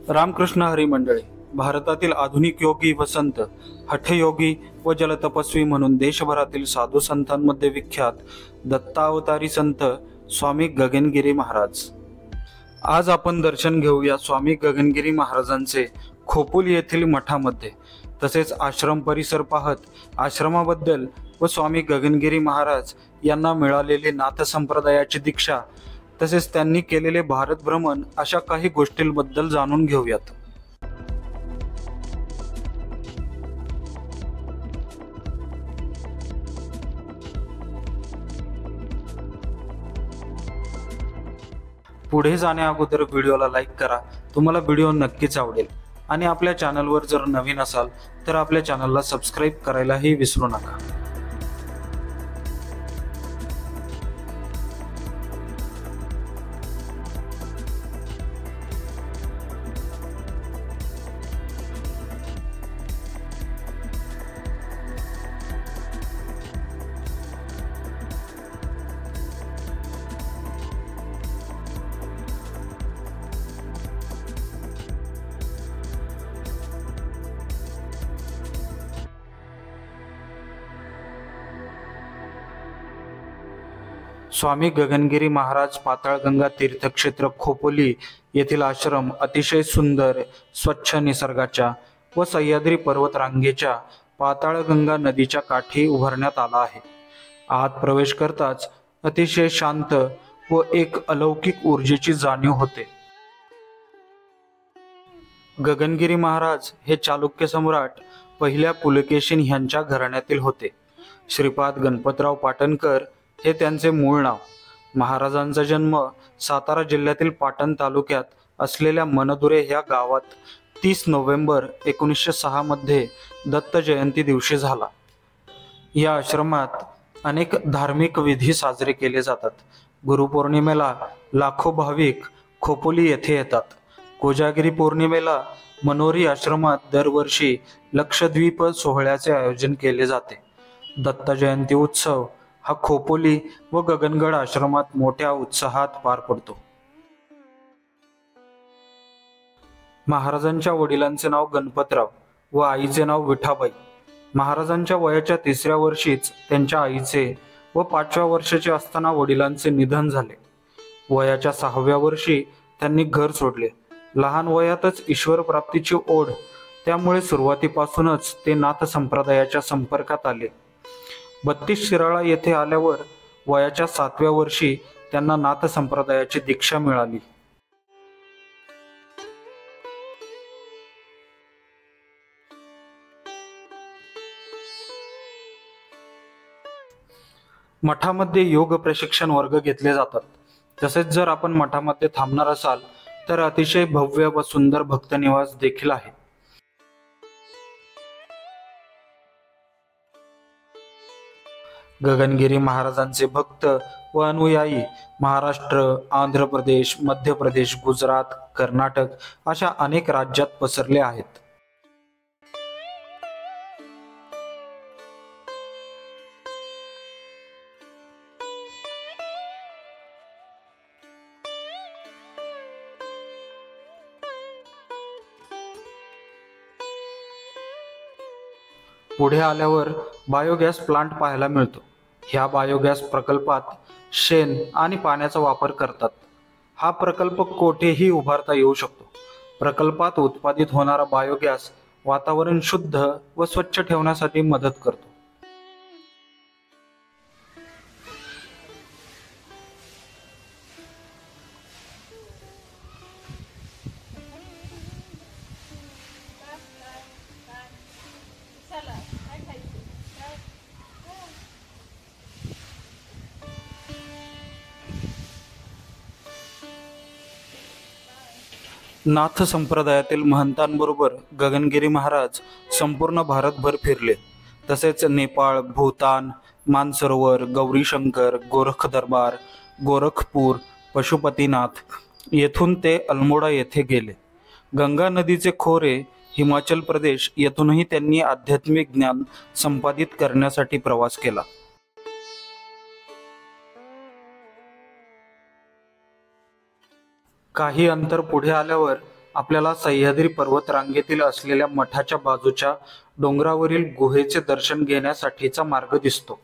रामकृष्ण हरी मंडळी, भारतातील आधुनिक योगी व संत, हठयोगी व जलतपस्वी म्हणून देशभरातील साधू संतांमध्ये विख्यात दत्तावतारी संत स्वामी गगनगिरी महाराज। आज आपण दर्शन घेऊया स्वामी गगनगिरी महाराजांचे खोपोली येथील मठामध्ये। तसेच आश्रम परिसर पाहत आश्रमाबद्दल व स्वामी गगनगिरी महाराज यांना मिळालेली नाथ संप्रदायाची दीक्षा, तसेच त्यांनी केलेले भारत भ्रमण अशा काही गोष्टींबद्दल जाणून घेऊयात। पुढे जाण्या अगोदर व्हिडिओला लाईक करा, तुम्हाला व्हिडिओ नक्कीच आवडेल। आणि आपल्या चॅनलवर जर नवीन असाल तर आपल्या चॅनलला सबस्क्राईब करायलाही विसरू नका। स्वामी गगनगिरी महाराज पाताळगंगा तीर्थक्षेत्र खोपोली येथील आश्रम अतिशय सुंदर स्वच्छ निसर्गाच्या व सह्याद्री पर्वतरांगेच्या पाताळगंगा नदीच्या काठी उभारण्यात आला आहे। आत प्रवेश करताच अतिशय शांत व एक अलौकिक ऊर्जेची जाणीव होते। गगनगिरी महाराज हे चालुक्य सम्राट पहिल्या पुलकेशीन ह्यांच्या घराण्यातील होते। श्रीपाद गणपतराव पाटणकर हे त्यांचे मूळ नाव। महाराजांचा जन्म सातारा जिल्ह्यातील पाटण तालुक्यात असलेल्या मनदुरे ह्या गावात 30 नोव्हेंबर 1906 मध्ये दत्त जयंती दिवशी झाला। या आश्रमात अनेक धार्मिक विधी साजरे केले जातात। गुरुपौर्णिमेला लाखो भाविक खोपोली येथे येतात। कोजागिरी पौर्णिमेला मनोरी आश्रमात दरवर्षी लक्षद्वीप सोहळ्याचे आयोजन केले जाते। दत्त जयंती उत्सव हा खोपोली व गगनगड आश्रमात मोठ्या उत्साहात पार पडतो। महाराजांच्या वडिलांचे नाव गणपतराव व आईचे नाव विठाबाई। महाराजांच्या वयाच्या 3ऱ्या वर्षीच त्यांच्या आईचे व 5व्या वर्षाचे असताना वडिलांचे निधन झाले। वयाच्या 6व्या वर्षी त्यांनी घर सोडले। लहान वयातच ईश्वर प्राप्तीची ओढ, त्यामुळे सुरुवातीपासूनच ते नाथ संप्रदायाच्या संपर्कात आले। 32 शिराळा येथे आल्यावर वयाच्या 7व्या वर्षी त्यांना नाथ संप्रदायाची दीक्षा मिळाली। मठामध्ये योग प्रशिक्षण वर्ग घेतले जातात। तसेच जर आपण मठामध्ये थांबणार असाल तर अतिशय भव्य व सुंदर भक्त निवास देखील आहे। गगनगिरी महाराजांचे भक्त व अनुयायी महाराष्ट्र, आंध्र प्रदेश, मध्य प्रदेश, गुजरात, कर्नाटक अशा अनेक राज्यात पसरले आहेत। पुढे आल्यावर बायोगॅस प्लांट पाहायला मिळतो। ह्या बायोगॅस प्रकल्पात शेण आणि पाण्याचा वापर करतात। हा प्रकल्प कोठेही उभारता येऊ शकतो। प्रकल्पात उत्पादित होणारा बायोगॅस वातावरण शुद्ध व स्वच्छ ठेवण्यासाठी मदत करतो। नाथ संप्रदायातील महंतांबरोबर गगनगिरी महाराज संपूर्ण भारतभर फिरले। तसेच नेपाळ, भूतान, मानसरोवर, गौरीशंकर, गोरख दरबार, गोरखपूर, पशुपतीनाथ येथून ते अल्मोडा येथे गेले। गंगा नदीचे खोरे हिमाचल प्रदेश येथूनही त्यांनी आध्यात्मिक ज्ञान संपादित करण्यासाठी प्रवास केला। काही अंतर पुढे आल्यावर आपल्याला सह्याद्री पर्वतरांगेतील असलेल्या मठाच्या बाजूच्या डोंगरावरील गुहेचे दर्शन घेण्यासाठीचा मार्ग दिसतो.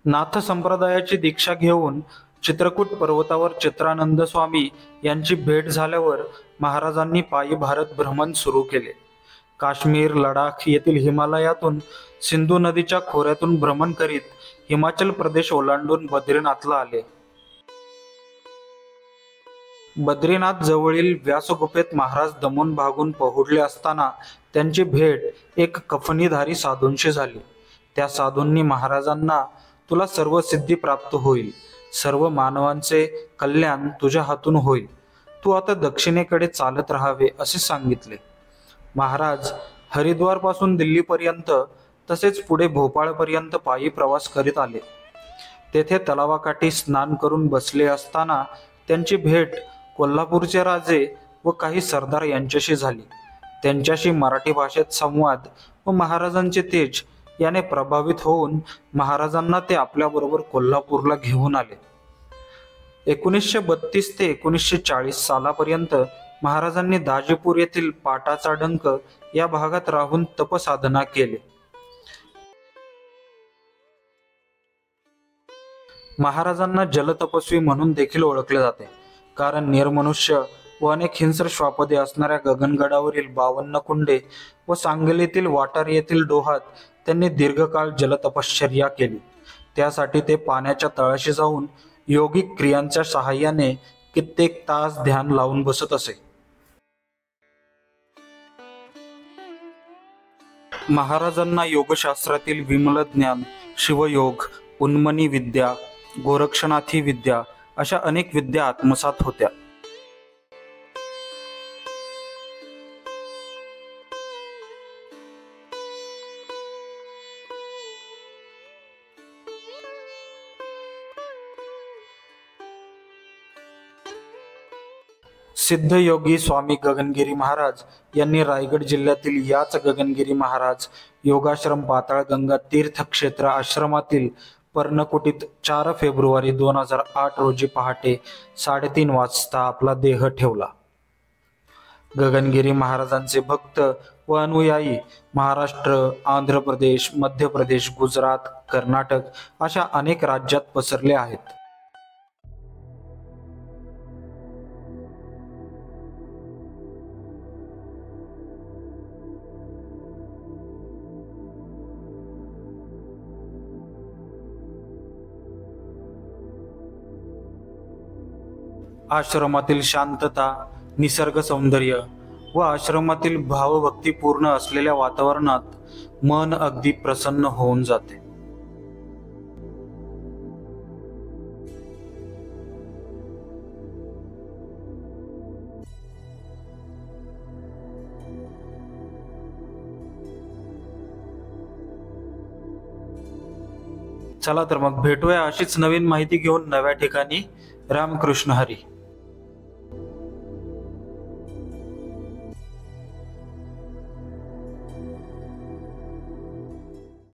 नाथ संप्रदायाची दीक्षा घेऊन चित्रकूट पर्वतावर चित्रानंद स्वामी यांची भेट झाल्यावर महाराजांनी पायी भारत भ्रमण सुरू केले. काश्मीर, लडाख येथील हिमालयातून सिंधू नदीच्या खोऱ्यातून भ्रमण करीत हिमाचल प्रदेश ओलांडून बद्रीनाथला आले. बद्रीनाथ जवळील व्यासगुफेत महाराज दमून भागून पहुडले असताना त्यांची भेट एक कफनीधारी साधूंशी झाली. त्या साधूंनी महाराजांना तुला सर्व सिद्धी प्राप्त होईल, सर्व मानवांचे कल्याण तुझ्या हातून होईल, तू आता दक्षिणेकडे चालत राहावे असे सांगितले. महाराज हरिद्वार पासून दिल्लीपर्यंत तसेच पुढे भोपाळपर्यंत पायी प्रवास करीत आले. तेथे तलावाकाठी स्नान करून बसले असताना त्यांची भेट कोल्हापूरचे राजे व काही सरदार यांच्याशी झाली. त्यांच्याशी मराठी भाषेत संवाद व महाराजांचे तेज याने प्रभावित होऊन महाराजांना ते आपल्याबरोबर कोल्हापूरला घेऊन आले. 1932 ते 1940 सालापर्यंत महाराजांनी दाजीपूर येथील पाटाचा डंक या भागात राहून तपसाधना केली. महाराजांना जलतपस्वी म्हणून देखील ओळखले जाते, कारण निर्मनुष्य व अनेक हिंस्र श्वापदे असणाऱ्या गगनगडावरील 52 कुंडे व सांगलीतील वाटार येथील डोहात त्यांनी दीर्घकाळ जलतपश्चर्या केली. त्यासाठी ते पाण्याच्या तळाशी जाऊन योगिक क्रियांच्या सहाय्याने कित्येक तास ध्यान लावून बसत असे. महाराजांना योगशास्त्रातील विमल ज्ञान, शिवयोग, उन्मनी विद्या, गोरक्षनाथी विद्या अशा अनेक विद्या आत्मसात होत्या. सिद्धयोगी स्वामी गगनगिरी महाराज यांनी रायगड जिल्ह्यातील याच गगनगिरी महाराज योगाश्रम पाताळगंगा तीर्थक्षेत्र आश्रमातील पर्णकुटीत 4 फेब्रुवारी 2008 रोजी पहाटे 3:30 वाजता आपला देह ठेवला. गगनगिरी महाराजांचे भक्त व अनुयायी महाराष्ट्र, आंध्र प्रदेश, मध्य प्रदेश, गुजरात, कर्नाटक अशा अनेक राज्यात पसरले आहेत. आश्रमातील शांतता, निसर्ग सौंदर्य व आश्रमातील भावभक्तीपूर्ण असलेल्या वातावरणात मन अगदी प्रसन्न होऊन जाते. चला तर मग भेटूया अशीच नवीन माहिती घेऊन नव्या ठिकाणी. रामकृष्ण हरी.